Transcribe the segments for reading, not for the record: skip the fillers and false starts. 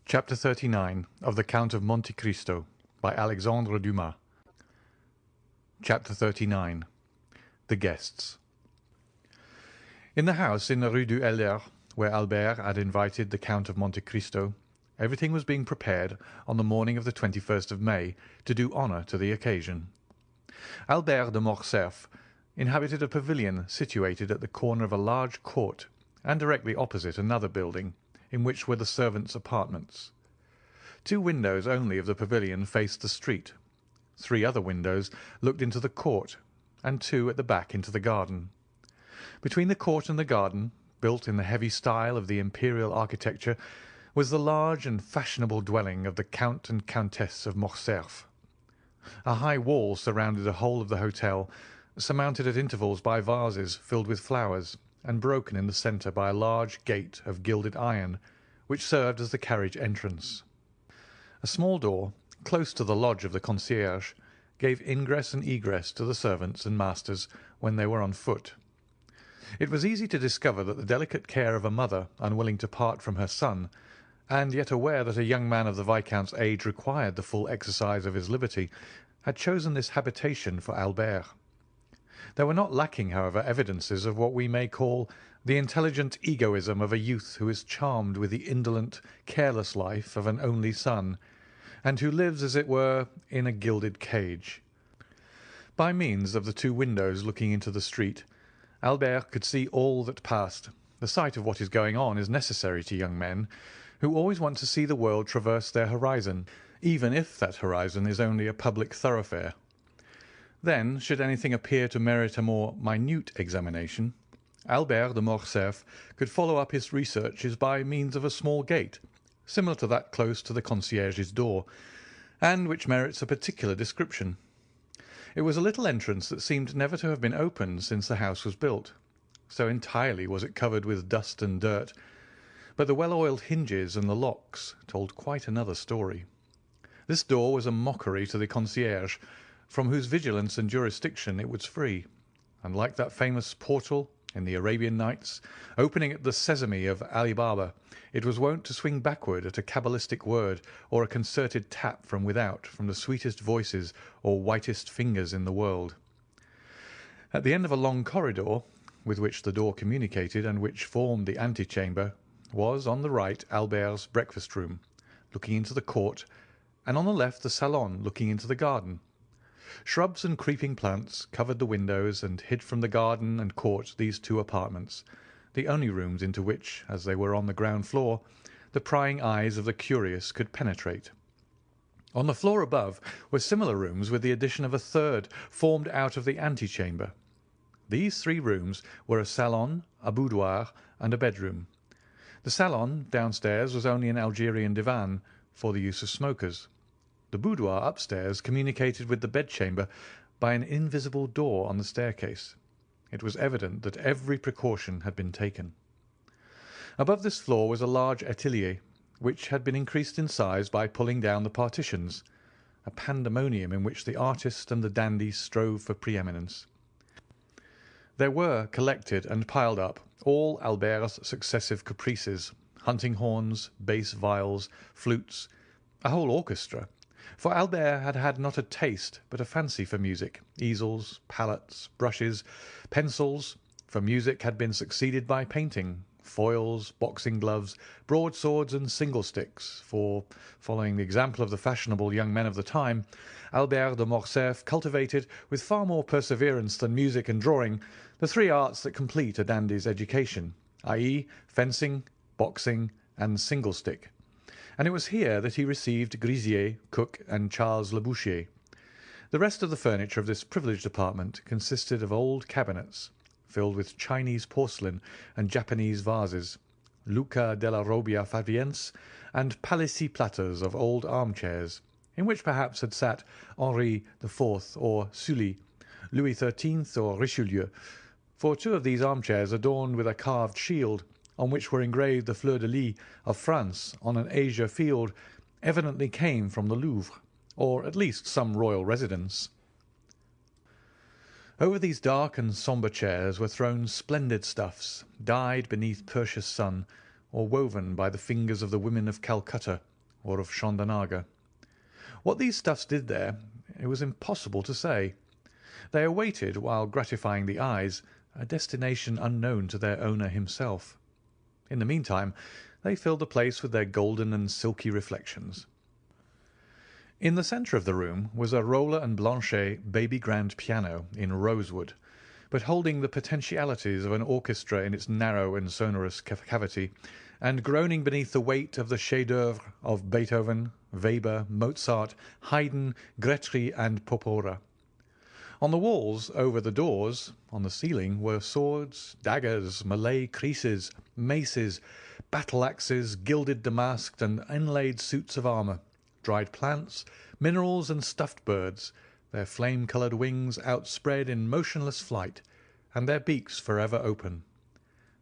Chapter 39 of the Count of Monte Cristo by Alexandre Dumas. Chapter 39. The Guests. In the house in the Rue du Helder, where Albert had invited the Count of Monte Cristo, everything was being prepared on the morning of the 21st of May to do honour to the occasion. Albert de Morcerf inhabited a pavilion situated at the corner of a large court and directly opposite another building, in which were the servants' apartments. 2 windows only of the pavilion faced the street. 3 other windows looked into the court, and 2 at the back into the garden. Between the court and the garden, built in the heavy style of the imperial architecture, was the large and fashionable dwelling of the Count and Countess of Morcerf. A high wall surrounded the whole of the hotel, surmounted at intervals by vases filled with flowers, and broken in the centre by a large gate of gilded iron, which served as the carriage entrance. A small door, close to the lodge of the concierge, gave ingress and egress to the servants and masters when they were on foot. It was easy to discover that the delicate care of a mother unwilling to part from her son, and yet aware that a young man of the viscount's age required the full exercise of his liberty, had chosen this habitation for Albert. There were not lacking, however, evidences of what we may call the intelligent egoism of a youth who is charmed with the indolent, careless life of an only son, and who lives, as it were, in a gilded cage. By means of the 2 windows looking into the street, Albert could see all that passed. The sight of what is going on is necessary to young men, who always want to see the world traverse their horizon, even if that horizon is only a public thoroughfare. Then, should anything appear to merit a more minute examination, Albert de Morcerf could follow up his researches by means of a small gate, similar to that close to the concierge's door, and which merits a particular description. It was a little entrance that seemed never to have been opened since the house was built, so entirely was it covered with dust and dirt, but the well-oiled hinges and the locks told quite another story. This door was a mockery to the concierge, from whose vigilance and jurisdiction it was free, and like that famous portal in the Arabian Nights, opening at the sesame of Ali Baba, it was wont to swing backward at a cabalistic word or a concerted tap from without from the sweetest voices or whitest fingers in the world. At the end of a long corridor, with which the door communicated and which formed the antechamber, was on the right Albert's breakfast room, looking into the court, and on the left the salon looking into the garden. Shrubs and creeping plants covered the windows and hid from the garden and court these 2 apartments, the only rooms into which, as they were on the ground floor, the prying eyes of the curious could penetrate. On the floor above were similar rooms, with the addition of a 3rd formed out of the antechamber. These 3 rooms were a salon, a boudoir, and a bedroom. The salon downstairs was only an Algerian divan for the use of smokers. The boudoir upstairs communicated with the bedchamber by an invisible door on the staircase. It was evident that every precaution had been taken. Above this floor was a large atelier, which had been increased in size by pulling down the partitions, a pandemonium in which the artist and the dandy strove for preeminence. There were collected and piled up all Albert's successive caprices, hunting horns, bass viols, flutes, a whole orchestra. For Albert had had not a taste but a fancy for music, easels, palettes, brushes, pencils, for music had been succeeded by painting, foils, boxing gloves, broadswords, and single-sticks, for, following the example of the fashionable young men of the time, Albert de Morcerf cultivated, with far more perseverance than music and drawing, the 3 arts that complete a dandy's education, i.e., fencing, boxing, and single-stick. And it was here that he received Grisier, Cook, and Charles Leboucher. The rest of the furniture of this privileged apartment consisted of old cabinets, filled with Chinese porcelain and Japanese vases, Lucca della Robbia Fabiense, and Palissy platters of old armchairs, in which perhaps had sat Henri IV or Sully, Louis XIII or Richelieu, for 2 of these armchairs, adorned with a carved shield, on which were engraved the fleurs-de-lis of France on an azure field, evidently came from the Louvre, or at least some royal residence. Over these dark and sombre chairs were thrown splendid stuffs, dyed beneath Persia's sun, or woven by the fingers of the women of Calcutta, or of Chandanaga. What these stuffs did there, it was impossible to say. They awaited, while gratifying the eyes, a destination unknown to their owner himself. In the meantime, they filled the place with their golden and silky reflections. In the centre of the room was a Roller and Blanchet baby grand piano in rosewood, but holding the potentialities of an orchestra in its narrow and sonorous cavity, and groaning beneath the weight of the chefs-d'œuvre of Beethoven, Weber, Mozart, Haydn, Grétry, and Popora. On the walls, over the doors, on the ceiling, were swords, daggers, Malay creeses, maces, battle-axes, gilded, damasked, and inlaid suits of armour, dried plants, minerals, and stuffed birds, their flame-coloured wings outspread in motionless flight, and their beaks forever open.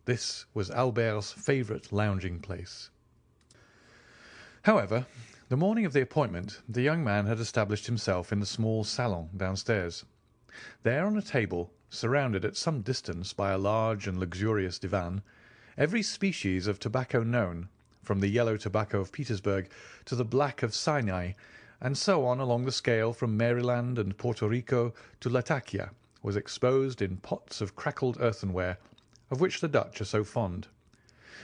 This was Albert's favourite lounging place. However, the morning of the appointment the young man had established himself in the small salon downstairs. There, on a table, surrounded at some distance by a large and luxurious divan, every species of tobacco known, from the yellow tobacco of Petersburg to the black of Sinai, and so on along the scale from Maryland and Porto Rico to Latakia, was exposed in pots of crackled earthenware, of which the Dutch are so fond.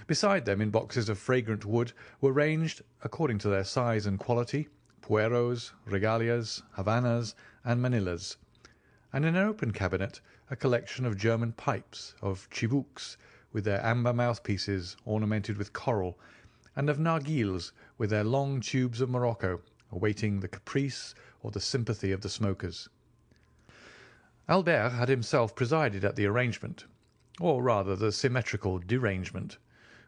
Beside them, in boxes of fragrant wood, were ranged, according to their size and quality, pueros, regalias, Havanas, and Manillas, and in an open cabinet a collection of German pipes, of chibouks, with their amber mouthpieces ornamented with coral, and of narghils, with their long tubes of Morocco, awaiting the caprice or the sympathy of the smokers. Albert had himself presided at the arrangement, or rather the symmetrical derangement,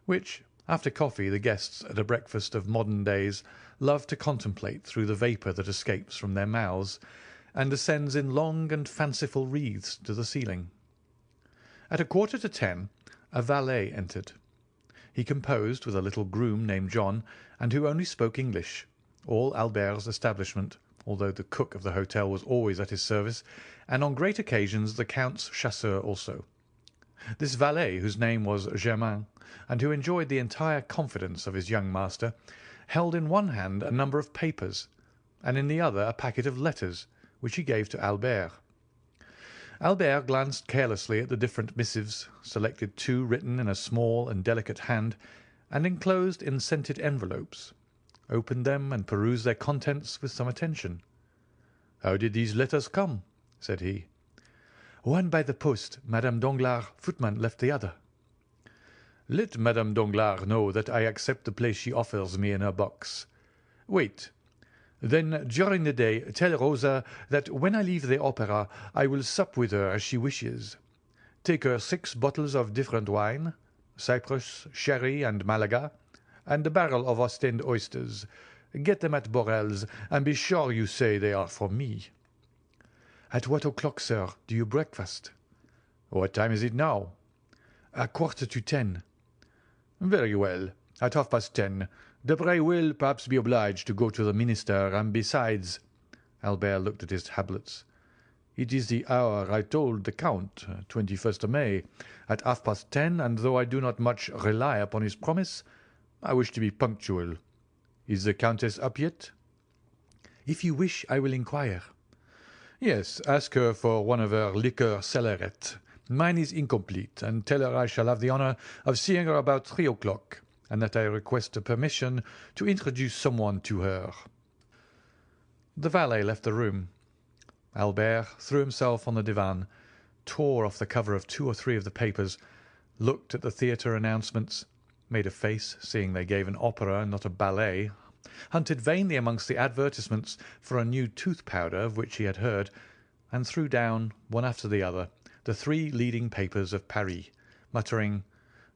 which, after coffee, the guests at a breakfast of modern days love to contemplate through the vapour that escapes from their mouths and ascends in long and fanciful wreaths to the ceiling. At 9:45 a valet entered. He composed with a little groom named John, and who only spoke English, all Albert's establishment, although the cook of the hotel was always at his service, and on great occasions the Count's chasseur also. This valet, whose name was Germain, and who enjoyed the entire confidence of his young master, held in one hand a number of papers, and in the other a packet of letters, which he gave to Albert. Albert glanced carelessly at the different missives, selected two written in a small and delicate hand, and enclosed in scented envelopes, opened them, and perused their contents with some attention. "How did these letters come?" said he. "One by the post. Madame Danglars' footman left the other." "Let Madame Danglars know that I accept the place she offers me in her box. Wait. Then, during the day, tell Rosa that when I leave the opera I will sup with her as she wishes. Take her 6 bottles of different wine, Cyprus, sherry, and Malaga, and a barrel of Ostend oysters. Get them at Borel's, and be sure you say they are from me." "At what o'clock, sir, do you breakfast?" "What time is it now?" "At 9:45. "Very well. At 10:30. Debray will perhaps be obliged to go to the minister, and besides—" Albert looked at his tablets. "It is the hour I told the Count, 21st May, at 10:30, and though I do not much rely upon his promise, I wish to be punctual. Is the Countess up yet?" "If you wish, I will inquire." "Yes, ask her for one of her liqueur cellaret. Mine is incomplete, and tell her I shall have the honour of seeing her about 3 o'clock, and that I request permission to introduce someone to her." The valet left the room. Albert threw himself on the divan, tore off the cover of 2 or 3 of the papers, looked at the theatre announcements, made a face, seeing they gave an opera and not a ballet, hunted vainly amongst the advertisements for a new tooth-powder of which he had heard, and threw down, one after the other, the 3 leading papers of Paris, muttering,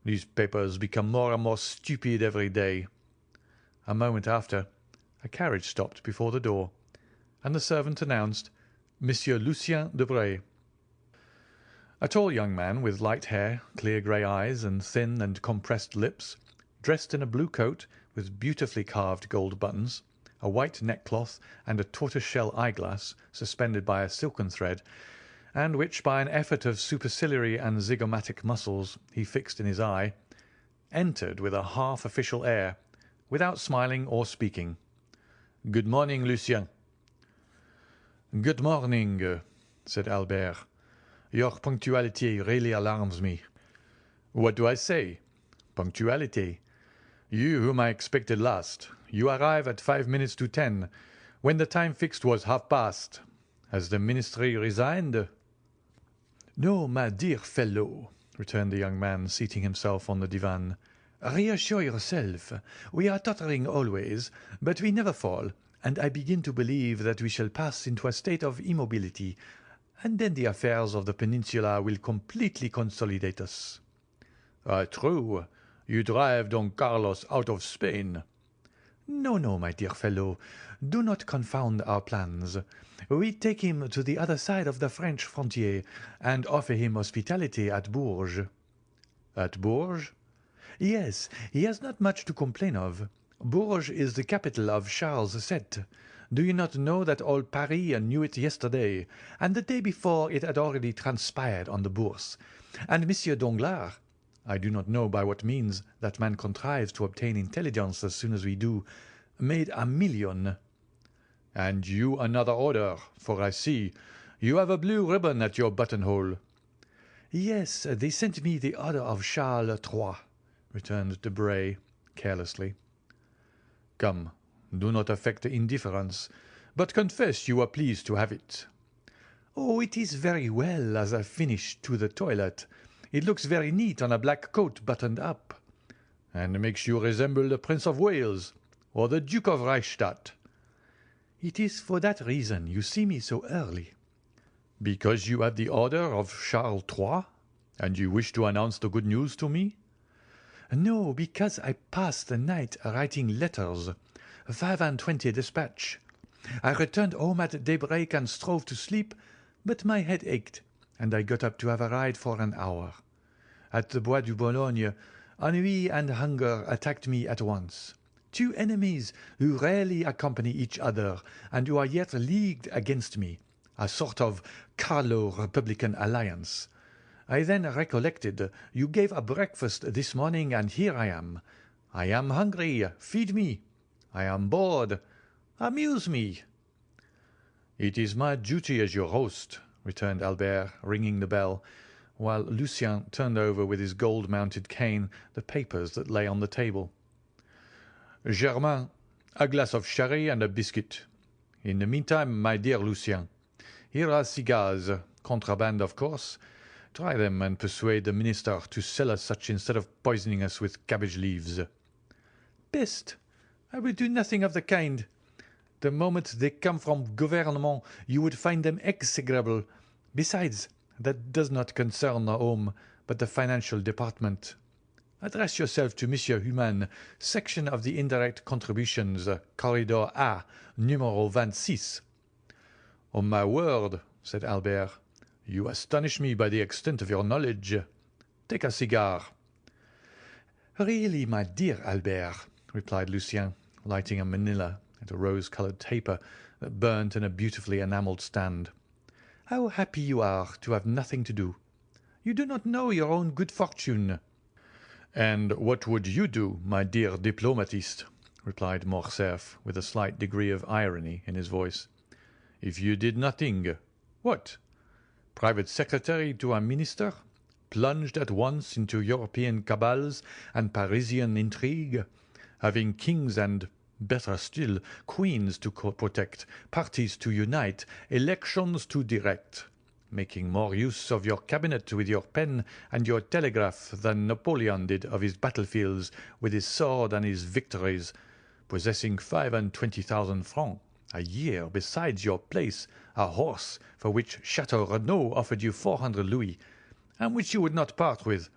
"These papers become more and more stupid every day." A moment after, a carriage stopped before the door, and the servant announced Monsieur Lucien Debray. A tall young man with light hair, clear grey eyes, and thin and compressed lips, dressed in a blue coat with beautifully carved gold buttons, a white neckcloth, and a tortoise-shell eyeglass suspended by a silken thread, and which by an effort of superciliary and zygomatic muscles he fixed in his eye, entered with a half-official air, without smiling or speaking. "Good morning, Lucien." "Good morning," said Albert. "Your punctuality really alarms me." "What do I say? Punctuality. You, whom I expected last, you arrive at 5 minutes to 10, when the time fixed was half-past. Has the ministry resigned?" "No, my dear fellow," returned the young man, seating himself on the divan. "Reassure yourself. We are tottering always, but we never fall, and I begin to believe that we shall pass into a state of immobility, and then the affairs of the peninsula will completely consolidate us." "True. You drive Don Carlos out of Spain." "No, no, my dear fellow. Do not confound our plans. We take him to the other side of the French frontier, and offer him hospitality at Bourges." "At Bourges?" "Yes, he has not much to complain of. Bourges is the capital of Charles VII. Do you not know that all Paris knew it yesterday, and the day before it had already transpired on the Bourse? And Monsieur Danglars, I do not know by what means that man contrives to obtain intelligence as soon as we do, made 1,000,000. "And you another order, for I see you have a blue ribbon at your buttonhole." "Yes, they sent me the order of Charles III," returned Debray carelessly. "Come, do not affect indifference, but confess you were pleased to have it." "Oh, it is very well as a finish to the toilet. It looks very neat on a black coat buttoned up." "And makes you resemble the Prince of Wales or the Duke of Reichstadt." "It is for that reason you see me so early." "Because you have the order of Charles III, and you wish to announce the good news to me?" "No, because I passed the night writing letters, 25 dispatch. I returned home at daybreak and strove to sleep, but my head ached, and I got up to have a ride for an hour. At the Bois du Boulogne, ennui and hunger attacked me at once. Two enemies who rarely accompany each other, and who are yet leagued against me, a sort of Carlo-Republican alliance. I then recollected you gave a breakfast this morning, and here I am. I am hungry. Feed me. I am bored. Amuse me." "It is my duty as your host," returned Albert, ringing the bell, while Lucien turned over with his gold-mounted cane the papers that lay on the table. "Germain, a glass of sherry and a biscuit. In the meantime, my dear Lucien, here are cigars, contraband, of course. Try them and persuade the minister to sell us such instead of poisoning us with cabbage leaves." "Peste! I will do nothing of the kind. The moment they come from Gouvernement you would find them execrable. Besides, that does not concern the home, but the financial department. Address yourself to Monsieur Humann, section of the indirect contributions, corridor A, numéro 26. "On my word," said Albert, "you astonish me by the extent of your knowledge. Take a cigar." "Really, my dear Albert," replied Lucien, lighting a manila at a rose-coloured taper that burnt in a beautifully enamelled stand, "how happy you are to have nothing to do. You do not know your own good fortune." "And what would you do, my dear diplomatist," replied Morcerf, with a slight degree of irony in his voice, "if you did nothing? What? Private secretary to a minister? Plunged at once into European cabals and Parisian intrigue? Having kings and, better still, queens to protect, parties to unite, elections to direct? Making more use of your cabinet with your pen and your telegraph than Napoleon did of his battlefields with his sword and his victories, possessing 25,000 francs a year besides your place, a horse for which Chateau Renaud offered you 400 louis, and which you would not part with,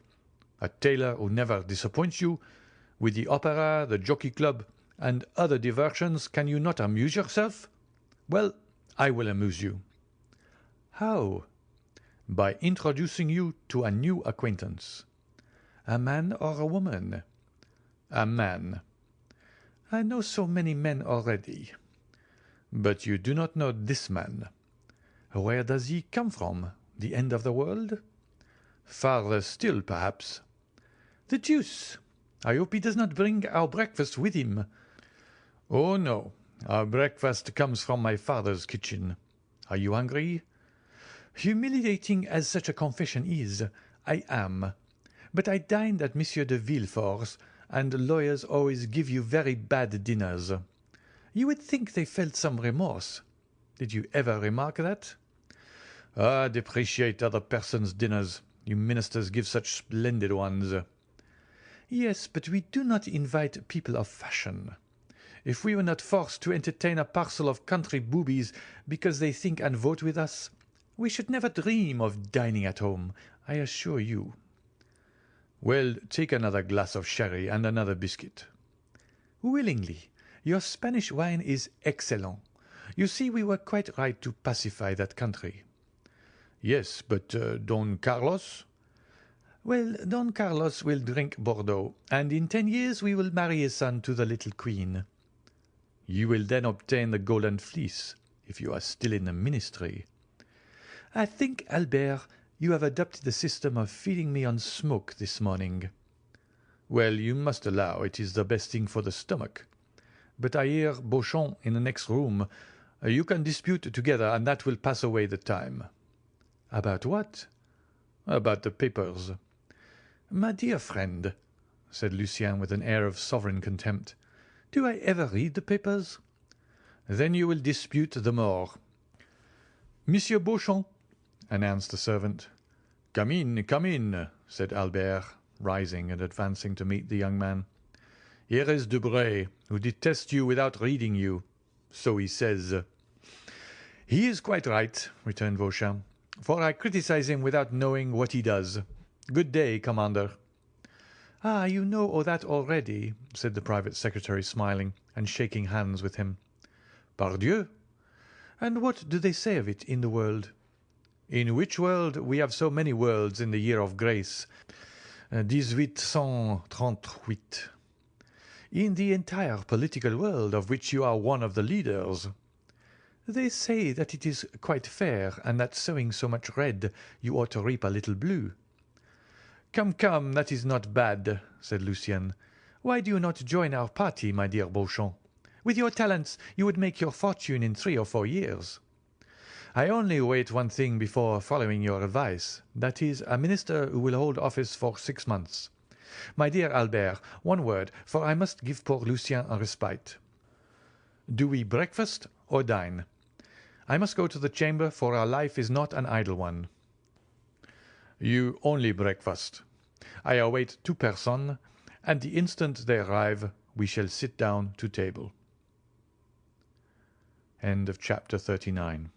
a tailor who never disappoints you, with the opera, the jockey club, and other diversions. Can you not amuse yourself? Well, I will amuse you." "How?" "By introducing you to a new acquaintance." "A man or a woman?" "A man." "I know so many men already." "But you do not know this man." "Where does he come from? The end of the world?" "Farther still, perhaps." "The deuce! I hope he does not bring our breakfast with him." "Oh, no. Our breakfast comes from my father's kitchen. Are you hungry?" "Humiliating as such a confession is, I am. But I dined at Monsieur de Villefort's, and lawyers always give you very bad dinners. You would think they felt some remorse. Did you ever remark that?" "Ah, depreciate other persons' dinners. You ministers give such splendid ones." "Yes, but we do not invite people of fashion. If we were not forced to entertain a parcel of country boobies because they think and vote with us, we should never dream of dining at home, I assure you." "Well, take another glass of sherry and another biscuit." "Willingly. Your Spanish wine is excellent. You see, we were quite right to pacify that country." "Yes, but Don Carlos?" "Well, Don Carlos will drink Bordeaux, and in 10 years we will marry his son to the little queen." "You will then obtain the Golden Fleece, if you are still in the ministry." "I think, Albert, you have adopted the system of feeding me on smoke this morning." "Well, you must allow it is the best thing for the stomach. But I hear Beauchamp in the next room. You can dispute together, and that will pass away the time." "About what?" "About the papers." "My dear friend," said Lucien with an air of sovereign contempt, "do I ever read the papers?" "Then you will dispute the more." "Monsieur Beauchamp," announced the servant. Come in," said Albert, rising and advancing to meet the young man. "Here is Debray, who detests you without reading you. So he says." "He is quite right," returned Beauchamp, "for I criticize him without knowing what he does. Good day, Commander." "Ah, you know all that already," said the private secretary, smiling and shaking hands with him. "Pardieu!" "And what do they say of it in the world?" "In which world? We have so many worlds in the year of grace, 1838. "In the entire political world, of which you are one of the leaders." "They say that it is quite fair, and that sowing so much red you ought to reap a little blue." "Come, come, that is not bad," said Lucien. "Why do you not join our party, my dear Beauchamp? With your talents you would make your fortune in 3 or 4 years." "I only wait one thing before following your advice, that is, a minister who will hold office for 6 months. My dear Albert, one word, for I must give poor Lucien a respite. Do we breakfast or dine? I must go to the Chamber, for our life is not an idle one." "You only breakfast. I await 2 personnes, and the instant they arrive we shall sit down to table." End of chapter 39.